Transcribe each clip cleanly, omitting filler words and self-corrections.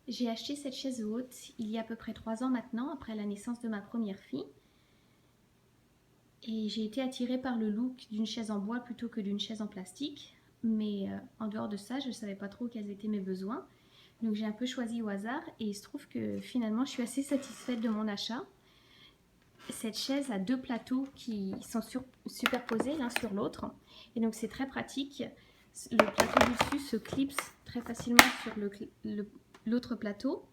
J'ai acheté cette chaise haute il y a à peu près 3 ans maintenant, après la naissance de ma première fille. Et j'ai été attirée par le look d'une chaise en bois plutôt que d'une chaise en plastique. Mais en dehors de ça, je ne savais pas trop quels étaient mes besoins. Donc j'ai un peu choisi au hasard et il se trouve que finalement je suis assez satisfaite de mon achat. Cette chaise a 2 plateaux qui sont superposés l'un sur l'autre. Et donc c'est très pratique. Le plateau du dessus se clipse très facilement sur l'autre plateau.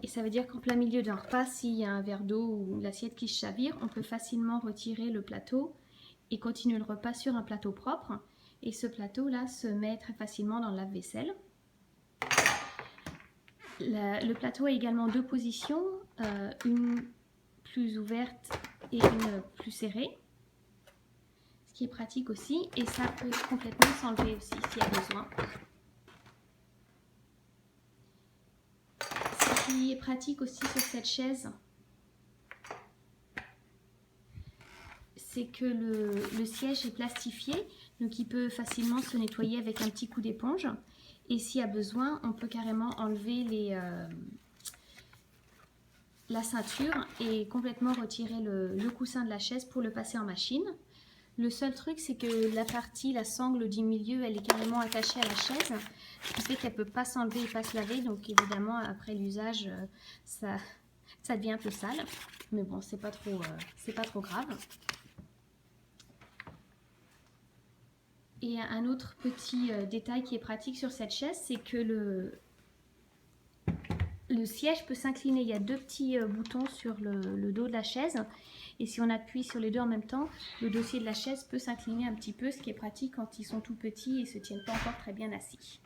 Et ça veut dire qu'en plein milieu d'un repas, s'il y a un verre d'eau ou l'assiette qui chavire, on peut facilement retirer le plateau et continuer le repas sur un plateau propre. Et ce plateau-là se met très facilement dans le lave-vaisselle. Le plateau a également 2 positions, une plus ouverte et une plus serrée, ce qui est pratique aussi. Et ça peut complètement s'enlever aussi s'il y a besoin. Ce qui est pratique aussi sur cette chaise, c'est que le siège est plastifié, donc il peut facilement se nettoyer avec un petit coup d'éponge. Et s'il y a besoin, on peut carrément enlever la ceinture et complètement retirer le coussin de la chaise pour le passer en machine. Le seul truc, c'est que la sangle du milieu, elle est carrément attachée à la chaise, ce qui fait qu'elle ne peut pas s'enlever et pas se laver. Donc évidemment, après l'usage, ça devient un peu sale. Mais bon, c'est pas trop grave. Et un autre petit détail qui est pratique sur cette chaise, c'est que le siège peut s'incliner. Il y a 2 petits boutons sur le dos de la chaise. Et si on appuie sur les 2 en même temps, le dossier de la chaise peut s'incliner un petit peu, ce qui est pratique quand ils sont tout petits et ne se tiennent pas encore très bien assis.